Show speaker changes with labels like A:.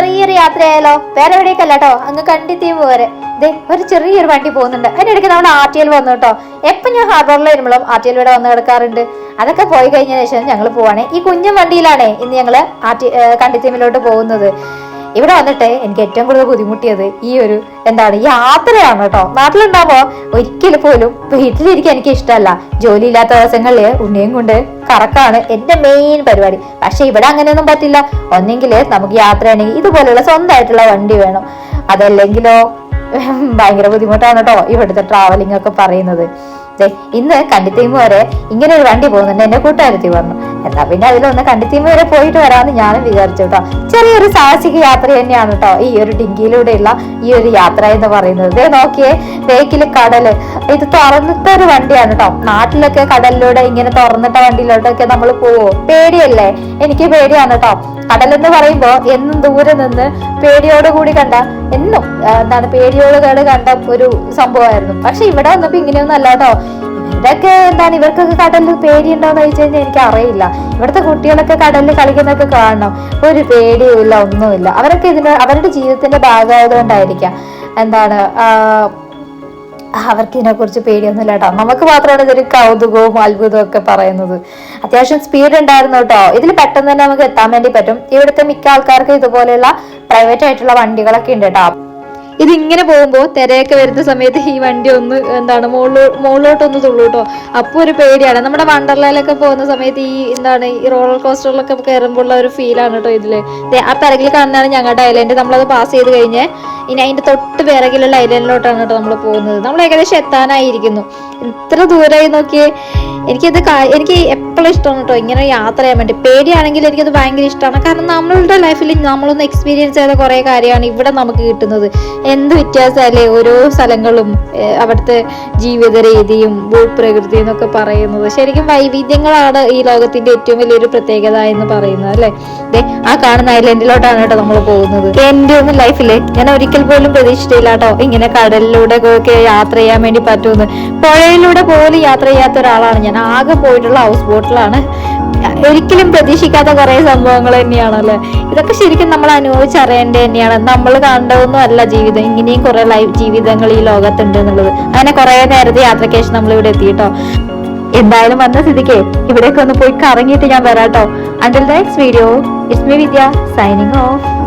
A: ചെറിയൊരു യാത്രയായാലോ? വേറെ എവിടേക്കല്ല കേട്ടോ, അങ്ങ് കണ്ടിത്തീം പോരെ. ദേ ഒരു ചെറിയൊരു വണ്ടി പോകുന്നുണ്ട്. അതിനിടയ്ക്ക് നമ്മുടെ RTL വന്നു കേട്ടോ. എപ്പം ഞാൻ ഹാർബറിൽ വരുമ്പോഴും RTL ഇവിടെ വന്ന് കിടക്കാറുണ്ട്. അതൊക്കെ പോയി കഴിഞ്ഞ ശേഷം ഞങ്ങൾ പോവാണേ. ഈ കുഞ്ഞൻ വണ്ടിയിലാണേ ഇന്ന് ഞങ്ങള് കണ്ടിത്തീമിലോട്ട് പോകുന്നത്. ഇവിടെ വന്നിട്ട് എനിക്ക് ഏറ്റവും കൂടുതൽ ബുദ്ധിമുട്ടിയത് ഈ ഒരു യാത്രയാണ് കേട്ടോ. നാട്ടിലുണ്ടാവുമ്പോ ഒരിക്കലും പോലും വീട്ടിലിരിക്കാൻ എനിക്ക് ഇഷ്ടമല്ല. ജോലി ഇല്ലാത്ത ദിവസങ്ങളില് ഉണ്ണിയും കൊണ്ട് കറക്കാണ് എന്റെ മെയിൻ പരിപാടി. പക്ഷെ ഇവിടെ അങ്ങനെയൊന്നും പറ്റില്ല. ഒന്നെങ്കിൽ നമുക്ക് യാത്രയാണെങ്കിൽ ഇതുപോലെയുള്ള സ്വന്തമായിട്ടുള്ള വണ്ടി വേണം. അതല്ലെങ്കിലോ ഭയങ്കര ബുദ്ധിമുട്ടാണ് കേട്ടോ ഇവിടുത്തെ ട്രാവലിംഗ് ഒക്കെ പറയുന്നത്. ഇന്ന് കണ്ടിത്തീമ് വരെ ഇങ്ങനെ ഒരു വണ്ടി പോകുന്നുണ്ട് എന്റെ കൂട്ടുകാരത്തി പറഞ്ഞു. എന്നാ പിന്നെ അതിലൊന്ന് കണ്ടിത്തീമ് വരെ പോയിട്ട് വരാമെന്ന് ഞാനും വിചാരിച്ചു കേട്ടോ. ചെറിയൊരു സാഹസിക യാത്ര തന്നെയാണ് കേട്ടോ ഈ ഒരു ഡിങ്കിയിലൂടെയുള്ള ഈ ഒരു യാത്ര എന്ന് പറയുന്നത്. നോക്കിയേ, ബേക്കില് കടല്. ഇത് തുറന്നിട്ട ഒരു വണ്ടിയാണ് കേട്ടോ. നാട്ടിലൊക്കെ കടലിലൂടെ ഇങ്ങനെ തുറന്നിട്ട വണ്ടിയിലോട്ടൊക്കെ നമ്മൾ പോവോ? പേടിയല്ലേ? എനിക്ക് പേടിയാണ് കേട്ടോ. കടലെന്ന് പറയുമ്പോ എന്നും ദൂരെ നിന്ന് പേടിയോടുകൂടി കണ്ട പേടിയോട് കണ്ട ഒരു സംഭവമായിരുന്നു. പക്ഷെ ഇവിടെ വന്നപ്പോ ഇങ്ങനെയൊന്നും അല്ല കേട്ടോ. ഇതൊക്കെ ഇവർക്കൊക്കെ കടലിൽ പേടിയുണ്ടോന്ന് ചോദിച്ചു കഴിഞ്ഞാൽ എനിക്ക് അറിയില്ല. ഇവിടുത്തെ കുട്ടികളൊക്കെ കടലിൽ കളിക്കുന്നൊക്കെ കാണണം. ഒരു പേടിയുമില്ല, ഒന്നുമില്ല. അവരൊക്കെ അവരുടെ ജീവിതത്തിന്റെ ഭാഗമായതുകൊണ്ടായിരിക്കാം അവർക്ക് ഇതിനെ കുറിച്ച് പേടിയൊന്നുമില്ല കേട്ടോ. നമുക്ക് മാത്രമാണ് ഇതൊരു കൗതുകവും അത്ഭുതവും ഒക്കെ പറയുന്നത്. അത്യാവശ്യം സ്പീഡ് ഉണ്ടായിരുന്നു കേട്ടോ. ഇതിൽ പെട്ടെന്ന് തന്നെ നമുക്ക് എത്താൻ വേണ്ടി പറ്റും. ഇവിടുത്തെ മിക്ക ആൾക്കാർക്ക് ഇതുപോലെയുള്ള പ്രൈവറ്റ് ആയിട്ടുള്ള വണ്ടികളൊക്കെ ഉണ്ട് കേട്ടോ. ഇതിങ്ങനെ പോകുമ്പോ തിരയൊക്കെ വരുന്ന സമയത്ത് ഈ വണ്ടി ഒന്ന് മുകളിലോട്ടൊന്ന് തുള്ളു കേട്ടോ. അപ്പൊ ഒരു പേടിയാണ്. നമ്മുടെ വണ്ടർലയിലൊക്കെ പോകുന്ന സമയത്ത് ഈ റോളർ കോസ്റ്ററിലൊക്കെ കയറുമ്പോൾ ഒരു ഫീലാണ് കേട്ടോ ഇതില്. ആ പിറകിൽ കാണുന്നതാണ് ഞങ്ങളുടെ ഐലൻഡ്. നമ്മളത് പാസ് ചെയ്ത് കഴിഞ്ഞ് ഇനി അതിന്റെ തൊട്ട് പിറകിലുള്ള ഐലൻഡിലോട്ടാണ് കേട്ടോ നമ്മൾ പോകുന്നത്. നമ്മൾ ഏകദേശം എത്താനായിരിക്കുന്നു. ഇത്ര ദൂരമായി നോക്കിയേ. എനിക്ക് എപ്പോഴും ഇഷ്ടമാണ് കേട്ടോ ഇങ്ങനെ യാത്ര ചെയ്യാൻ വേണ്ടി. പേടിയാണെങ്കിൽ എനിക്കത് ഭയങ്കര ഇഷ്ടമാണ്. കാരണം നമ്മളുടെ ലൈഫിൽ നമ്മളൊന്ന് എക്സ്പീരിയൻസ് ചെയ്ത കുറെ കാര്യമാണ് ഇവിടെ നമുക്ക് കിട്ടുന്നത്. എന്ത് വ്യത്യാസമല്ലേ ഓരോ സ്ഥലങ്ങളും, അവിടുത്തെ ജീവിത രീതിയും ഭൂപ്രകൃതി എന്നൊക്കെ പറയുന്നത്. ശരിക്കും വൈവിധ്യങ്ങളാണ് ഈ ലോകത്തിന്റെ ഏറ്റവും വലിയൊരു പ്രത്യേകത എന്ന് പറയുന്നത് അല്ലെ. ആ കാണുന്ന ഐലൻഡിലോട്ടാണ് കേട്ടോ നമ്മൾ പോകുന്നത്. എന്റെ ഒന്നും ലൈഫില് ഞാൻ ഒരിക്കൽ പോലും പ്രതീക്ഷിച്ചില്ല കേട്ടോ ഇങ്ങനെ കടലിലൂടെ ഒക്കെ യാത്ര ചെയ്യാൻ വേണ്ടി പറ്റുമെന്ന്. പുഴയിലൂടെ പോലും യാത്ര ചെയ്യാത്ത ഒരാളാണ് ഞാൻ. ആകെ പോയിട്ടുള്ള ഹൗസ് ബോട്ടിലാണ്. ഒരിക്കലും പ്രതീക്ഷിക്കാത്ത കുറെ സംഭവങ്ങൾ തന്നെയാണല്ലേ ഇതൊക്കെ. ശരിക്കും നമ്മൾ അനുഭവിച്ചറിയേണ്ടത് തന്നെയാണ്. നമ്മൾ കണ്ടതൊന്നും അല്ല ജീവിതം. ഇങ്ങനെയും കുറെ ജീവിതങ്ങൾ ഈ ലോകത്തുണ്ട് എന്നുള്ളത്. അങ്ങനെ കുറെ നേരത്തെ യാത്രയ്ക്ക് ശേഷം നമ്മൾ ഇവിടെ എത്തിയിട്ടോ. എന്തായാലും വന്ന സ്ഥിതിക്ക് ഇവിടേക്ക് ഒന്ന് പോയി കറങ്ങിയിട്ട് ഞാൻ വരാട്ടോ. Until the next video, it's me Vidya signing off.